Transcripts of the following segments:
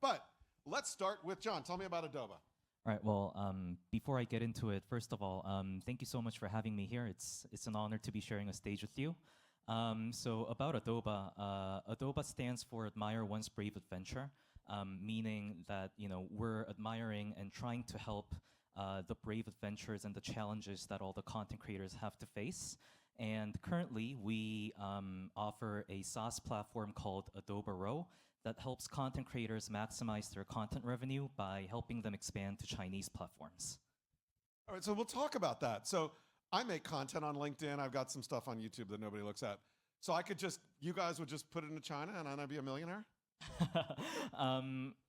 But let's start with John. Tell me about adoba. All right. Well, before I get into it, first of all, thank you so much for having me here. It's an honor to be sharing a stage with you. So about adoba, adoba stands for Admire One's Brave Adventure, meaning that we're admiring and trying to help the brave adventures and the challenges that all the content creators have to face. And currently, we offer a SaaS platform called Adoba Row that helps content creators maximize their content revenue by helping them expand to Chinese platforms. All right, so we'll talk about that. So I make content on LinkedIn. I've got some stuff on YouTube that nobody looks at. So I could you guys would just put it into China and I'd be a millionaire?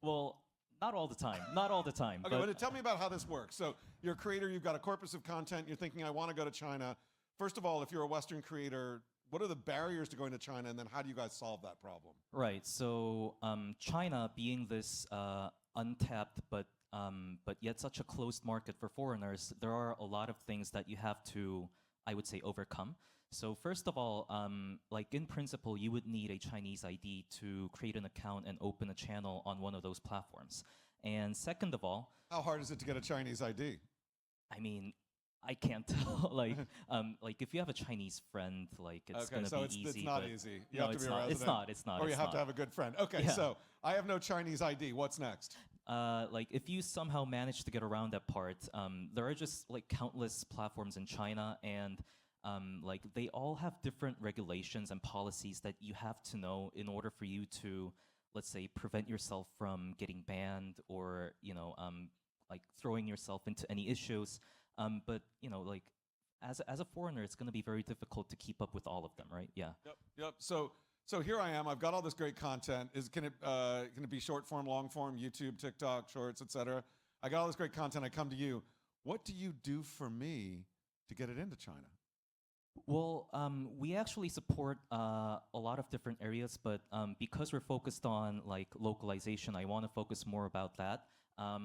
Well, not all the time. Not all the time. Okay, but tell me about how this works. So you're a creator, you've got a corpus of content, you're thinking, I want to go to China. First of all, if you're a Western creator, what are the barriers to going to China, and then how do you guys solve that problem? Right. So China, being this untapped but yet such a closed market for foreigners, there are a lot of things that you have to, I would say, overcome. So first of all, like in principle, you would need a Chinese ID to create an account and open a channel on one of those platforms. And second of all, how hard is it to get a Chinese ID? I mean, I can't tell. like if you have a Chinese friend, like it's gonna be easy. It's not easy. You no, have to it's be a not. resident. It's not. Or you it's have not. to have a good friend. Okay, Yeah. So I have no Chinese ID. What's next? Like if you somehow manage to get around that part, there are just like countless platforms in China, and like they all have different regulations and policies that you have to know in order for you to, let's say, prevent yourself from getting banned or like throwing yourself into any issues. But like as a foreigner, it's going to be very difficult to keep up with all of them, right? Yeah. Yep. So here I am. I've got all this great content. Can it be short form, long form, YouTube, TikTok, Shorts, etc.? I got all this great content. I come to you. What do you do for me to get it into China? Well, we actually support a lot of different areas, but because we're focused on like localization, I want to focus more about that.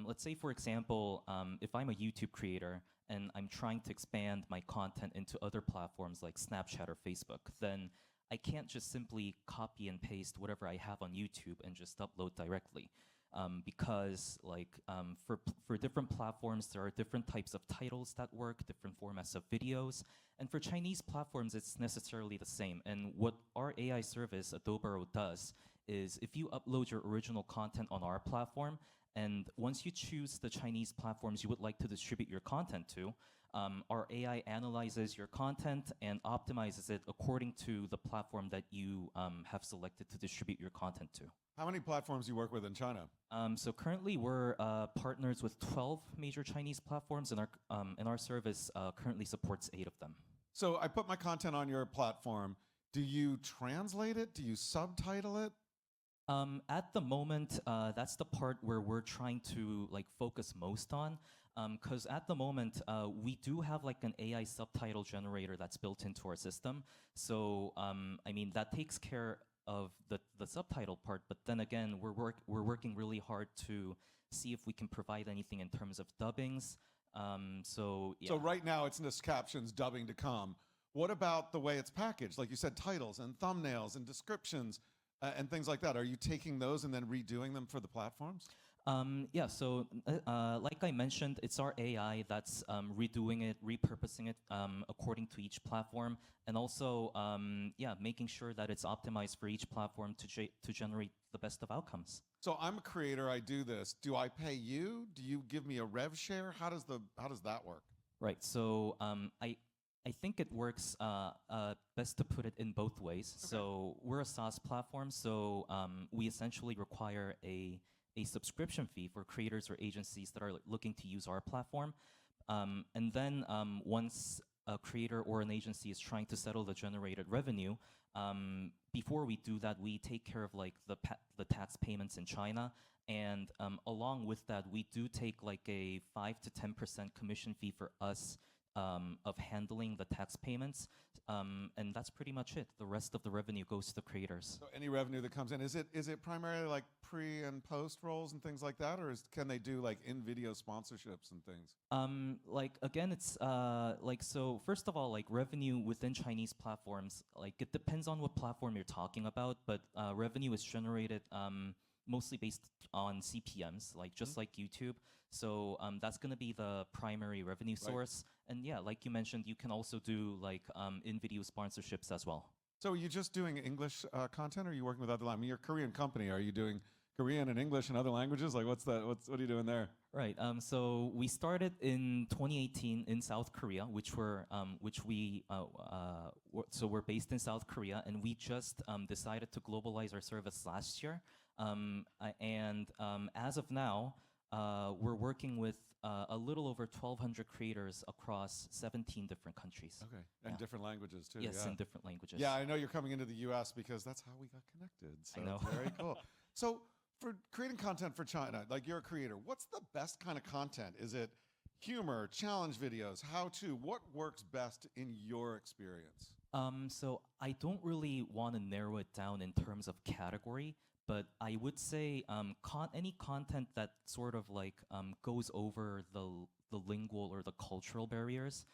Let's say, for example, if I'm a YouTube creator and I'm trying to expand my content into other platforms like Snapchat or Facebook, then I can't just simply copy and paste whatever I have on YouTube and just upload directly. Because like for different platforms, there are different types of titles that work, different formats of videos. And for Chinese platforms, it's necessarily the same. And what our AI service, Adobe, does is if you upload your original content on our platform, and once you choose the Chinese platforms you would like to distribute your content to, our AI analyzes your content and optimizes it according to the platform that you have selected to distribute your content to. How many platforms do you work with in China? So currently we're partners with 12 major Chinese platforms, and our service currently supports 8 of them. So I put my content on your platform. Do you translate it? Do you subtitle it? At the moment, that's the part where we're trying to like focus most on, because at the moment we do have like an AI subtitle generator that's built into our system. So I mean that takes care of the subtitle part, but then again we're working really hard to see if we can provide anything in terms of dubbings. So yeah. So right now it's just captions, dubbing to come. What about the way it's packaged? Like you said, titles and thumbnails and descriptions. And things like that. Are you taking those and then redoing them for the platforms? Yeah, so like I mentioned, it's our AI that's redoing it, repurposing it according to each platform, and also yeah, making sure that it's optimized for each platform to generate the best of outcomes. So I'm a creator, I do this. Do I pay you? Do you give me a rev share? How does that work? Right, so I think it works best to put it in both ways. Okay. So we're a SaaS platform, so we essentially require a subscription fee for creators or agencies that are looking to use our platform. And then once a creator or an agency is trying to settle the generated revenue, before we do that, we take care of like the tax payments in China. And along with that, we do take like a 5 to 10% commission fee for us of handling the tax payments, and that's pretty much it. The rest of the revenue goes to the creators. So any revenue that comes in, is it primarily like pre and post rolls and things like that, or can they do like in-video sponsorships and things? Like again, it's like, so first of all, like revenue within Chinese platforms, like it depends on what platform you're talking about, but revenue is generated mostly based on CPMs, like just like YouTube. So that's going to be the primary revenue source. And yeah, like you mentioned, you can also do like in-video sponsorships as well. So are you just doing English content, or are you working with other languages? I mean, you're a Korean company. Are you doing Korean and English and other languages? Like, what are you doing there? Right. So we started in 2018 in South Korea, so we're based in South Korea, and we just decided to globalize our service last year. As of now, we're working with a little over 1,200 creators across 17 different countries. Okay, and different languages too. Yes, yeah. in different languages. Yeah, I know you're coming into the U.S. because that's how we got connected. So I know. It's very cool. So for creating content for China, like you're a creator, what's the best kind of content? Is it humor, challenge videos, how-to? What works best in your experience? So I don't really want to narrow it down in terms of category, but I would say any content that sort of like goes over the lingual or the cultural barriers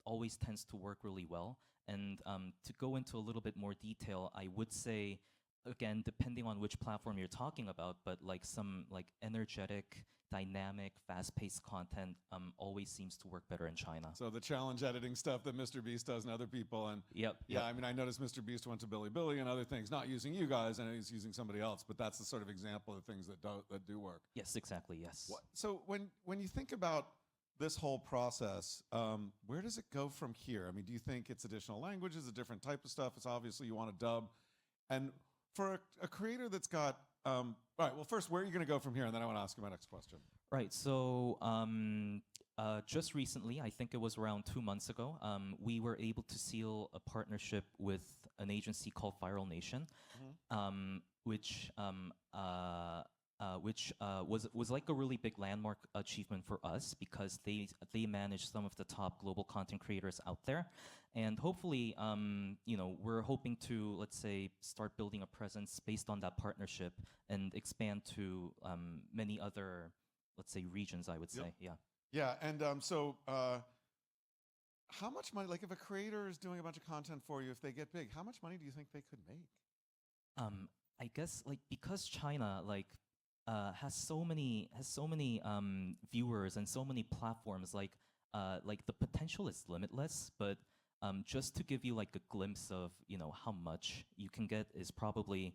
always tends to work really well. And to go into a little bit more detail, I would say, again, depending on which platform you're talking about, but like some like energetic, dynamic, fast-paced content always seems to work better in China. So the challenge editing stuff that Mr. Beast does and other people, and Yep. I mean, I noticed Mr. Beast went to Billy and other things, not using you guys, and he's using somebody else, but that's the sort of example of things that do work. Yes, exactly. Yes. So when you think about this whole process, where does it go from here? I mean, do you think it's additional languages, a different type of stuff? It's obviously you want to dub, and for a creator that's got, all right, well, first, where are you going to go from here? And then I want to ask you my next question. Right. So just recently, I think it was around 2 months ago, we were able to seal a partnership with an agency called Viral Nation, which was like a really big landmark achievement for us because they manage some of the top global content creators out there, and hopefully, we're hoping to, let's say, start building a presence based on that partnership and expand to many other, let's say, regions. I would say, yeah. Yeah, and how much money? Like, if a creator is doing a bunch of content for you, if they get big, how much money do you think they could make? I guess like because China like has so many viewers and so many platforms, like the potential is limitless. But just to give you like a glimpse of how much you can get is probably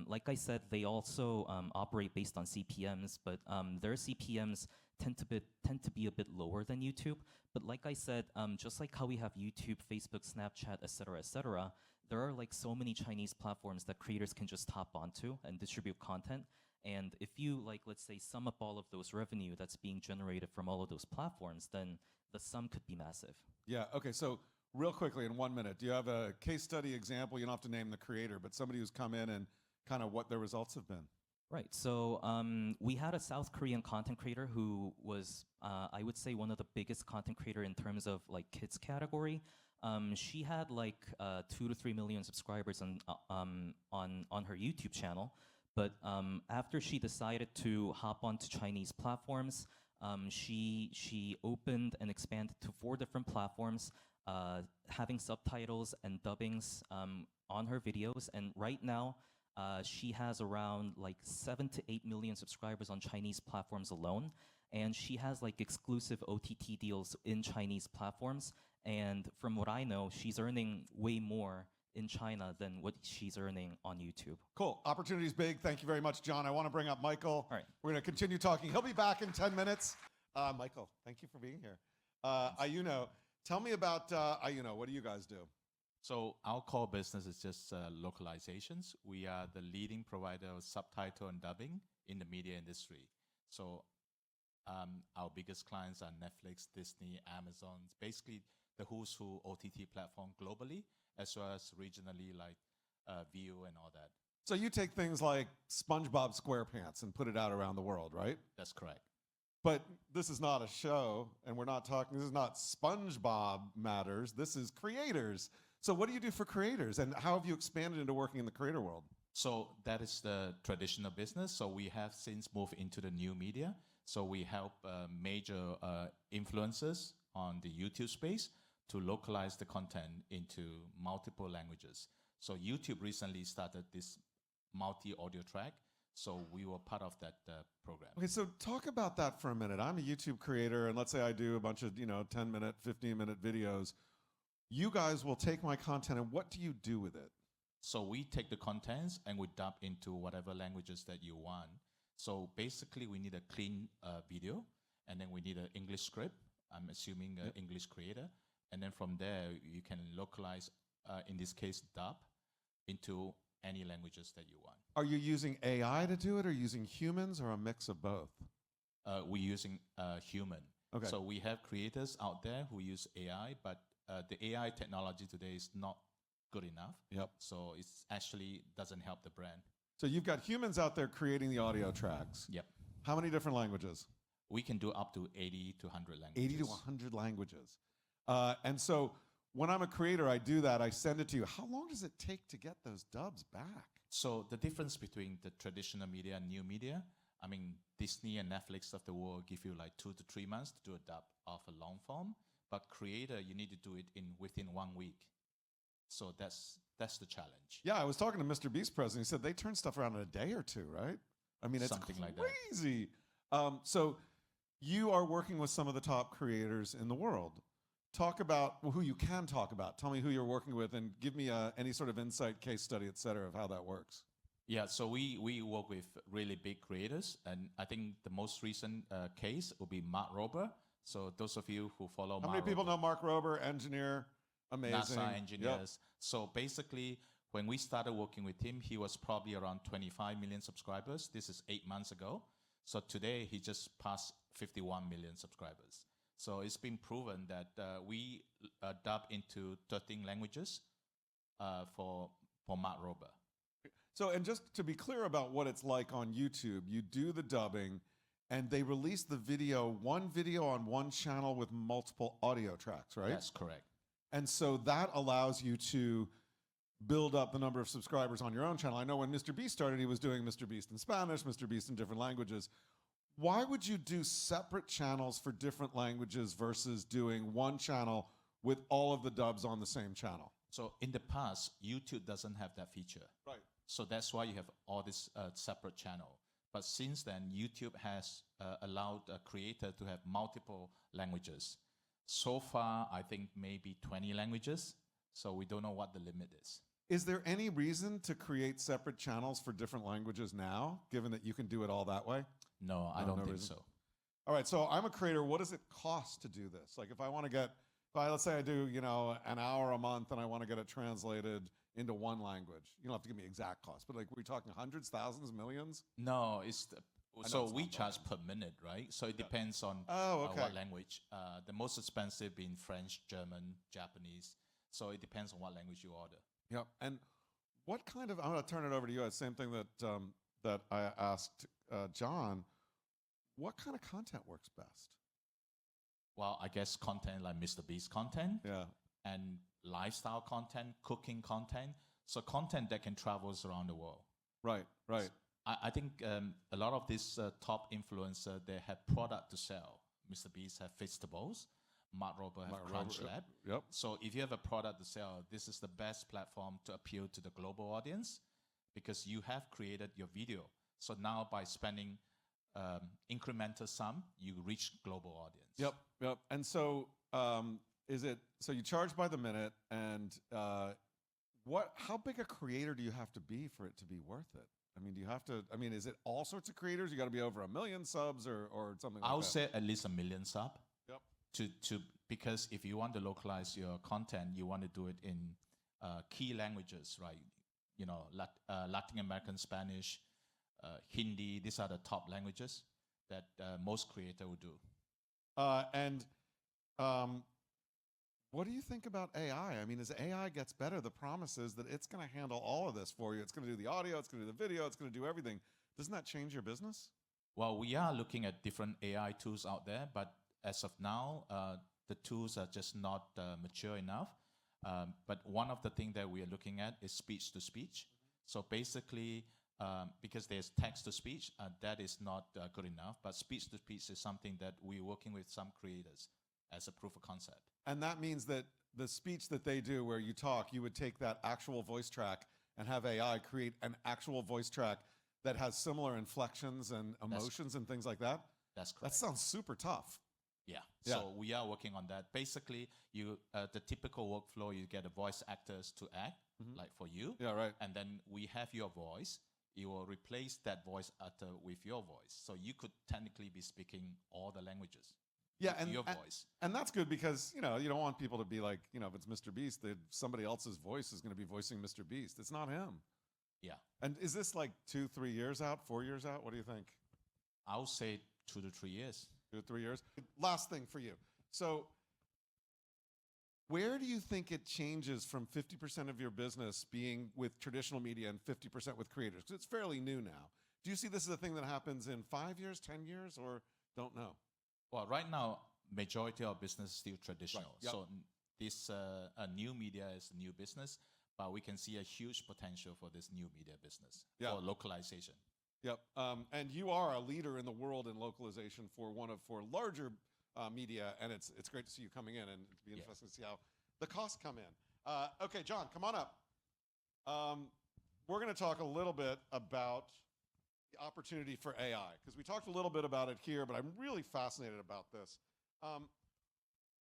like I said, they also operate based on CPMs, but their CPMs tend to be a bit lower than YouTube. But like I said, just like how we have YouTube, Facebook, Snapchat, etc., there are like so many Chinese platforms that creators can just hop onto and distribute content. And if you like, let's say, sum up all of those revenue that's being generated from all of those platforms, then the sum could be massive. Yeah. Okay. So real quickly, in 1 minute, do you have a case study example? You don't have to name the creator, but somebody who's come in and kind of what their results have been. Right. So we had a South Korean content creator who was, I would say, one of the biggest content creator in terms of like kids category. She had like 2 to 3 million subscribers on her YouTube channel. But after she decided to hop onto Chinese platforms, she opened and expanded to 4 different platforms, having subtitles and dubbings on her videos. And right now, she has around like 7 to 8 million subscribers on Chinese platforms alone. And she has like exclusive OTT deals in Chinese platforms. And from what I know, she's earning way more in China than what she's earning on YouTube. Cool. Opportunity's big. Thank you very much, John. I want to bring up Michael. All right. We're going to continue talking. He'll be back in 10 minutes. Michael, thank you for being here. Lyuno, tell me about Lyuno. What do you guys do? So our core business is just localizations. We are the leading provider of subtitle and dubbing in the media industry. So our biggest clients are Netflix, Disney, Amazon, basically the who's who OTT platform globally, as well as regionally like View and all that. So you take things like SpongeBob SquarePants and put it out around the world, right? That's correct. But this is not a show, and we're not talking, this is not SpongeBob matters, this is creators. So what do you do for creators, and how have you expanded into working in the creator world? So that is the traditional business. So we have since moved into the new media. So we help major influencers on the YouTube space to localize the content into multiple languages. So YouTube recently started this multi-audio track. So we were part of that program. Okay, so talk about that for a minute. I'm a YouTube creator, and let's say I do a bunch of 10-minute, 15-minute videos. You guys will take my content, and what do you do with it? So we take the contents and we dub into whatever languages that you want. So basically, we need a clean video, and then we need an English script. I'm assuming an English creator. And then from there, you can localize, in this case, dub, into any languages that you want. Are you using AI to do it, or using humans, or a mix of both? We're using human. Okay. So we have creators out there who use AI, but the AI technology today is not good enough. Yep. So it actually doesn't help the brand. So you've got humans out there creating the audio tracks. Yep. How many different languages? We can do up to 80 to 100 languages. 80 to 100 languages. And so when I'm a creator, I do that. I send it to you. How long does it take to get those dubs back? So the difference between the traditional media and new media, I mean, Disney and Netflix of the world give you like 2 to 3 months to do a dub of a long form. But creator, you need to do it within 1 week. So that's the challenge. Yeah, I was talking to Mr. Beast president. He said they turn stuff around in a day or two, right? I mean, it's Something like that. crazy. So you are working with some of the top creators in the world. Talk about who you can talk about. Tell me who you're working with, and give me any sort of insight, case study, et cetera, of how that works. Yeah, so we work with really big creators, and I think the most recent case will be Mark Rober. So those of you who follow How many people know Mark Rober, engineer, amazing. NASA engineers. Yep. So basically, when we started working with him, he was probably around 25 million subscribers. This is 8 months ago. So today, he just passed 51 million subscribers. So it's been proven that we dub into 13 languages for Mark Rober. So, and just to be clear about what it's like on YouTube, you do the dubbing, and they release the video, one video on one channel with multiple audio tracks, right? That's correct. And so that allows you to build up the number of subscribers on your own channel. I know when Mr. Beast started, he was doing Mr. Beast in Spanish, Mr. Beast in different languages. Why would you do separate channels for different languages versus doing one channel with all of the dubs on the same channel? So in the past, YouTube doesn't have that feature. Right. So that's why you have all this separate channel. But since then, YouTube has allowed a creator to have multiple languages. So far, I think maybe 20 languages. So we don't know what the limit is. Is there any reason to create separate channels for different languages now, given that you can do it all that way? No, I don't think so. All right, so I'm a creator. What does it cost to do this? Like if I want to get, let's say I do, an hour a month and I want to get it translated into one language. You don't have to give me exact cost, but like we're talking hundreds, thousands, millions? No, so we not charge per minute, right? So it depends on what language. The most expensive being French, German, Japanese. So it depends on what language you order. Yep. And what kind of, I'm going to turn it over to you. Same thing that I asked John. What kind of content works best? Well, I guess content like Mr. Beast content. Yeah. And lifestyle content, cooking content. So content that can travel around the world. Right, right. I think a lot of these top influencers, they have product to sell. Mr. Beast have vegetables. Mark Rober have Crunch Lab. Yep. So if you have a product to sell, this is the best platform to appeal to the global audience because you have created your video. So now by spending incremental sum, you reach global audience. Yep, yep. And so so you charge by the minute, and how big a creator do you have to be for it to be worth it? I mean, is it all sorts of creators? You got to be over 1 million subs or something like that? I would say at least 1 million sub. Yep. Because if you want to localize your content, you want to do it in key languages, right? Latin American Spanish, Hindi, these are the top languages that most creator would do. What do you think about AI? I mean, as AI gets better, the promise is that it's going to handle all of this for you. It's going to do the audio, it's going to do the video, it's going to do everything. Doesn't that change your business? Well, we are looking at different AI tools out there, but as of now, the tools are just not mature enough. But one of the things that we are looking at is speech-to-speech. So basically, because there's text-to-speech, that is not good enough. But speech-to-speech is something that we're working with some creators as a proof of concept. And that means that the speech that they do where you talk, you would take that actual voice track and have AI create an actual voice track that has similar inflections and emotions and things like that? That's That correct. sounds super tough. Yeah. Yeah. So we are working on that. Basically, you the typical workflow, you get the voice actors to act, like for you. Yeah, right. And then we have your voice. You will replace that voice actor with your voice. So you could technically be speaking all the languages. Yeah, with your voice. And that's good because, you know, you don't want people to be like, you know, if it's Mr. Beast, somebody else's voice is going to be voicing Mr. Beast. It's not him. Yeah. And is this like 2, 3 years out, 4 years out? What do you think? I would say 2 to 3 years. 2 to 3 years? Last thing for you. So where do you think it changes from 50% of your business being with traditional media and 50% with creators? Because it's fairly new now. Do you see this as a thing that happens in 5 years, 10 years, or don't know? Well, right now, majority of business is still traditional. Yep. So this new media is a new business, but we can see a huge potential for this new media business for localization. Yep. And you are a leader in the world in localization for larger media, and it's great to see you coming in, and it'll be interesting to see how the costs come in. Okay, John, come on up. We're going to talk a little bit about the opportunity for AI, because we talked a little bit about it here, but I'm really fascinated about this.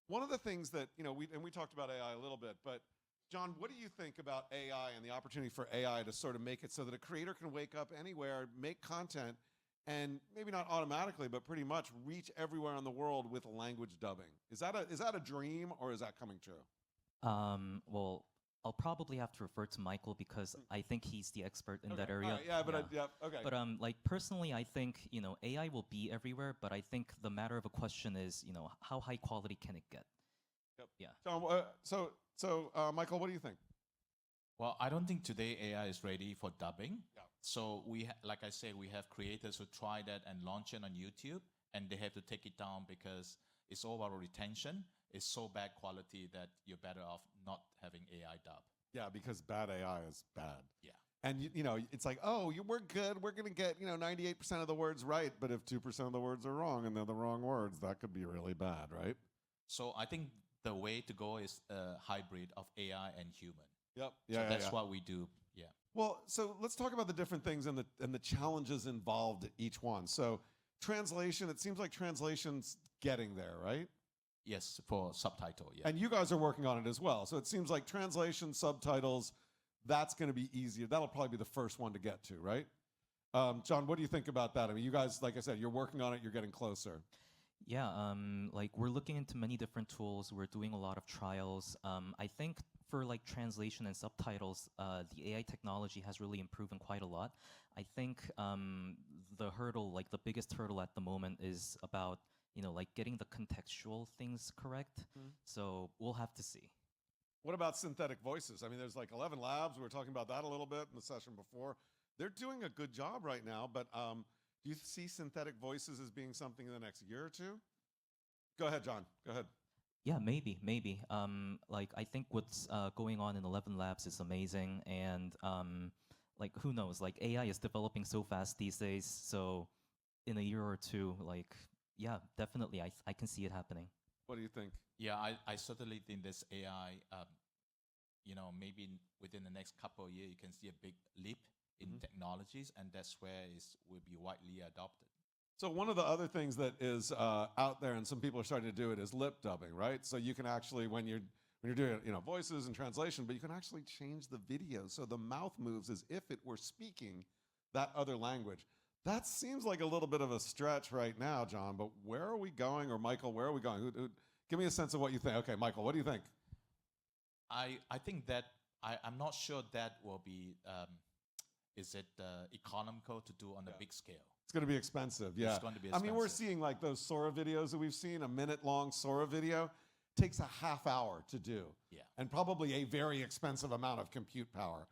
One of the things that, you know, we talked about AI a little bit, but John, what do you think about AI and the opportunity for AI to sort of make it so that a creator can wake up anywhere, make content, and maybe not automatically, but pretty much reach everywhere in the world with language dubbing? Is that a dream, or is that coming true? Well, I'll probably have to refer to Michael because I think he's the expert in that area. All right, yeah, but okay. But like personally, I think, you know, AI will be everywhere, but I think the matter of a question is, you know, how high quality can it get? Yep. Yeah. So Michael, what do you think? Well, I don't think today AI is ready for dubbing. Yeah. So like I said, we have creators who try that and launch it on YouTube, and they have to take it down because it's all about retention. It's so bad quality that you're better off not having AI dub. Yeah, because bad AI is bad. Yeah. And you know, it's like, oh, we're good. We're going to get, you know, 98% of the words right, but if 2% of the words are wrong and they're the wrong words, that could be really bad, right? So I think the way to go is a hybrid of AI and human. Yep. So that's what we do. Yeah. Well, so let's talk about the different things and the challenges involved at each one. So translation, it seems like translation's getting there, right? Yes, for subtitle, yeah. And you guys are working on it as well. So it seems like translation, subtitles, that's going to be easier. That'll probably be the first one to get to, right? John, what do you think about that? I mean, you guys, like I said, you're working on it. You're getting closer. Yeah, like we're looking into many different tools. We're doing a lot of trials. I think for like translation and subtitles, the AI technology has really improved quite a lot. I think the hurdle, like the biggest hurdle at the moment is about, you know, like getting the contextual things correct. So we'll have to see. What about synthetic voices? I mean, there's like 11 labs. We were talking about that a little bit in the session before. They're doing a good job right now, but do you see synthetic voices as being something in the next year or two? Go ahead, John. Go ahead. Yeah, maybe. Like I think what's going on in 11 labs is amazing, and like who knows? Like AI is developing so fast these days. So in a year or two, like yeah, definitely, I can see it happening. What do you think? Yeah, I certainly think this AI, you know, maybe within the next couple of years, you can see a big leap in technologies, and that's where it will be widely adopted. So one of the other things that is out there, and some people are starting to do it, is lip dubbing, right? So you can actually, when you're doing, you know, voices and translation, but you can actually change the video so the mouth moves as if it were speaking that other language. That seems like a little bit of a stretch right now, John, but where are we going? Or Michael, where are we going? Give me a sense of what you think. Okay, Michael, what do you think? I think that I'm not sure that will be, is it economical to do on a big scale? It's going to be expensive, yeah. It's going to be expensive. I mean, we're seeing like those Sora videos that we've seen, a minute-long Sora video takes a half hour to do. Yeah. And probably a very expensive amount of compute power.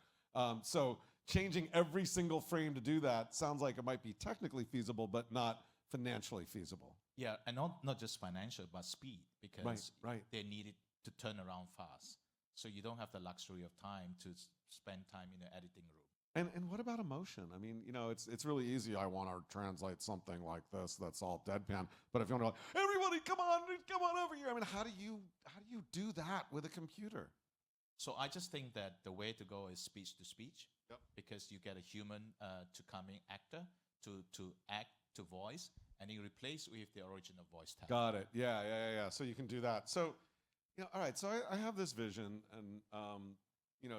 So changing every single frame to do that sounds like it might be technically feasible, but not financially feasible. Yeah, and not just financial, but speed, because they need it to turn around fast. So you don't have the luxury of time to spend time in the editing room. And what about emotion? I mean, you know, it's really easy. I want to translate something like this that's all deadpan. But if you want to, like, everybody, come on over here. I mean, how do you do that with a computer? So I just think that the way to go is speech to speech. Yep. because you get a human to come in actor to act, to voice, and you replace with the original voice tag. Got it. Yeah. So you can do that. So, all right. So I have this vision, and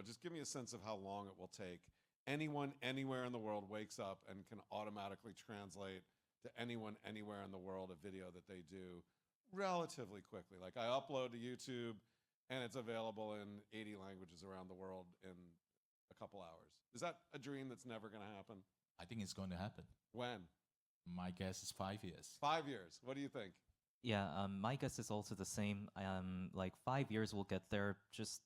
just give me a sense of how long it will take. Anyone, anywhere in the world wakes up and can automatically translate to anyone, anywhere in the world a video that they do relatively quickly. Like I upload to YouTube, and it's available in 80 languages around the world in a couple hours. Is that a dream that's never going to happen? I think it's going to happen. When? My guess is 5 years. 5 years. What do you think? Yeah, my guess is also the same. Like 5 years we'll get there. Just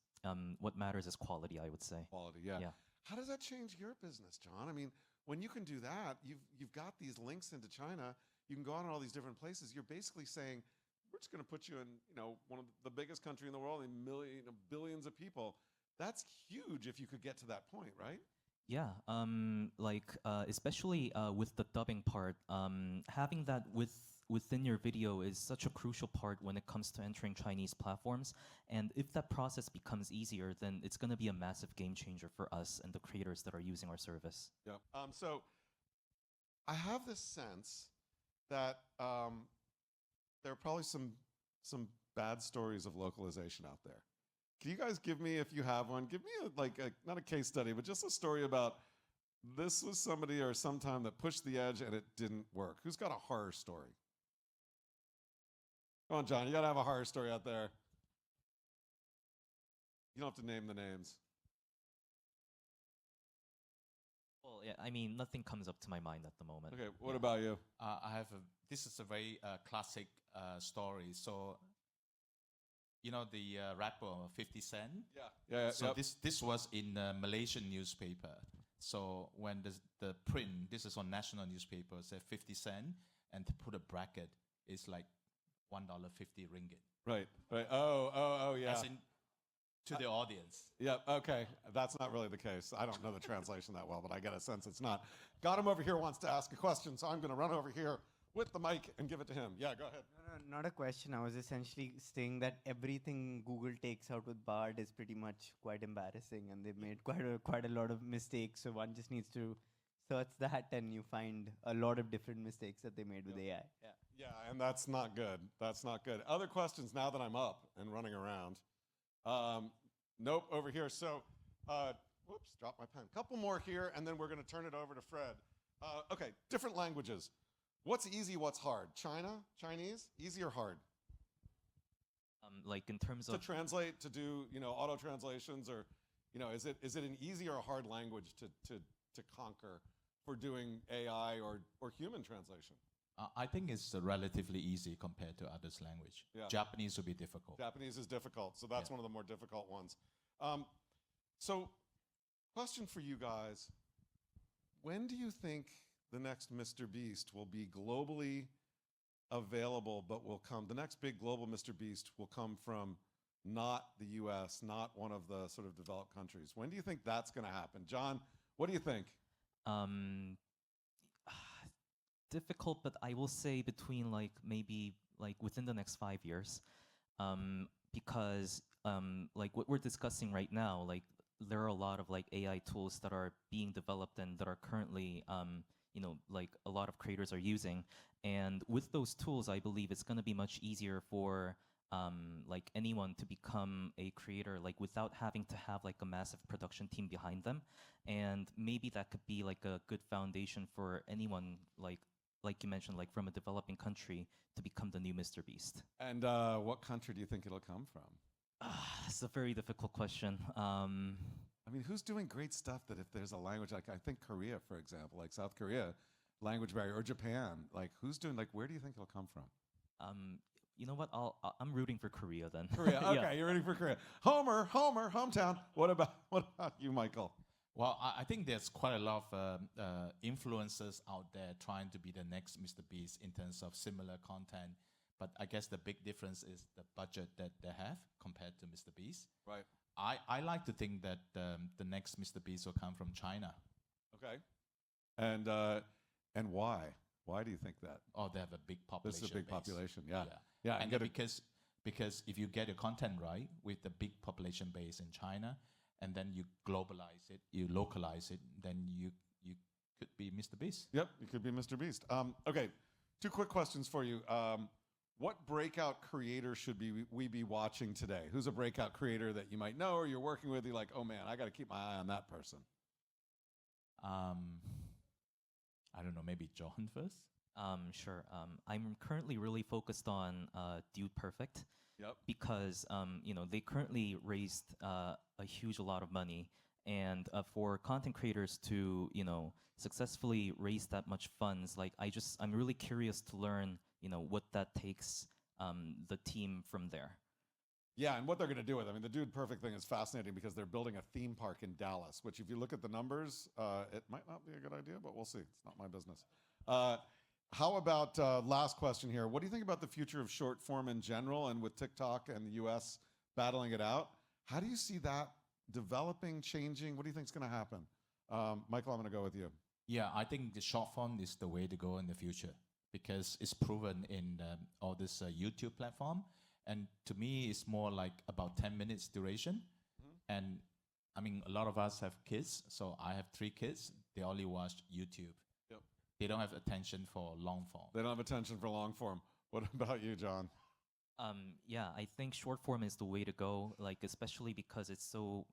what matters is quality, I would say. Quality, yeah. Yeah. How does that change your business, John? I mean, when you can do that, you've got these links into China. You can go out in all these different places. You're basically saying, we're just going to put you in, one of the biggest country in the world, billions of people. That's huge if you could get to that point, right? Yeah, especially with the dubbing part, having that within your video is such a crucial part when it comes to entering Chinese platforms. And if that process becomes easier, then it's going to be a massive game changer for us and the creators that are using our service. Yeah. So I have this sense that there are probably some bad stories of localization out there. Can you guys give me, if you have one, give me not a case study, but just a story about this was somebody or sometime that pushed the edge and it didn't work. Who's got a horror story? Come on, John, you gotta have a horror story out there. You don't have to name the names. Well, yeah, I mean, nothing comes up to my mind at the moment. Okay, what about you? This is a very classic story. So, the rapper 50 Cent? Yeah. So this was in a Malaysian newspaper. So when the print, this is on national newspaper, said 50 Cent, and to put a bracket, it's like $1.50 ringgit. Right. Oh, yeah. As in, to the audience. Yeah, okay. That's not really the case. I don't know the translation that well, but I get a sense it's not. Got him over here wants to ask a question, so I'm going to run over here with the mic and give it to him. Yeah, go ahead. No, not a question. I was essentially saying that everything Google takes out with Bard is pretty much quite embarrassing, and they've made quite a lot of mistakes. So one just needs to search that, and you find a lot of different mistakes that they made with AI. Yeah, and that's not good. That's not good. Other questions now that I'm up and running around? Nope, over here. So, whoops, dropped my pen. Couple more here, and then we're going to turn it over to Fred. Okay, different languages. What's easy, what's hard? Chinese, easy or hard? Like in terms To of translate, to do, auto translations, or, is it an easy or a hard language to conquer for doing AI or human translation? I think it's relatively easy compared to others' language. Yeah. Japanese will be difficult. Japanese is difficult, so that's one of the more difficult ones. So, question for you guys. When do you think the next Mr. Beast will be globally available, but the next big global Mr. Beast will come from not the US, not one of the sort of developed countries? When do you think that's going to happen? John, what do you think? difficult, but I will say between maybe within the next 5 years, because what we're discussing right now, there are a lot of AI tools that are being developed and that are currently a lot of creators are using, and with those tools, I believe it's going to be much easier for anyone to become a creator without having to have a massive production team behind them, and maybe that could be a good foundation for anyone like you mentioned, from a developing country to become the new Mr. Beast. And what country do you think it'll come from? It's a very difficult question. I mean, who's doing great stuff that if there's a language, I think Korea, for example, South Korea, language barrier, or Japan, who's doing, where do you think it'll come from? You know what? I'm rooting for Korea then. Korea, okay, Yeah. You're rooting for Korea. Homer, hometown. What about you, Michael? Well, I think there's quite a lot of influencers out there trying to be the next Mr. Beast in terms of similar content. But I guess the big difference is the budget that they have compared to Mr. Beast. Right. I like to think that the next Mr. Beast will come from China. Okay. And why? Why do you think that? Oh, they have a big population. This is a big base. population, yeah. And because if you get your content right with the big population base in China, and then you globalize it, you localize it, then you could be Mr. Beast. Yep, you could be Mr. Beast. Okay, 2 quick questions for you. What breakout creator should we be watching today? Who's a breakout creator that you might know or you're working with? You're like, oh man, I got to keep my eye on that person. I don't know, maybe John first? Sure. I'm currently really focused on Dude Perfect. Yep. Because they currently raised a huge lot of money, and for content creators to successfully raise that much funds, like I'm really curious to learn what that takes the team from there. Yeah, and what they're going to do with it. I mean, the Dude Perfect thing is fascinating because they're building a theme park in Dallas, which if you look at the numbers, it might not be a good idea, but we'll see. It's not my business. How about last question here? What do you think about the future of short form in general, and with TikTok and the US battling it out? How do you see that developing, changing? What do you think is going to happen? Michael, I'm going to go with you. Yeah, I think the short form is the way to go in the future because it's proven in all this YouTube platform. And to me, it's more like about 10 minutes duration. And I mean, a lot of us have kids. So I have 3 kids. They only watch YouTube. Yep. They don't have attention for long form. They don't have attention for long form. What about you, John? Yeah, I think short form is the way to go, like especially because it's so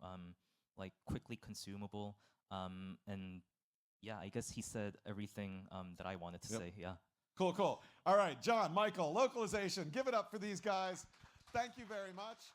like quickly consumable. And yeah, I guess he said everything that I wanted to say. Yeah. Cool, cool. All right, John, Michael, Localization. Give it up for these guys. Thank you very much.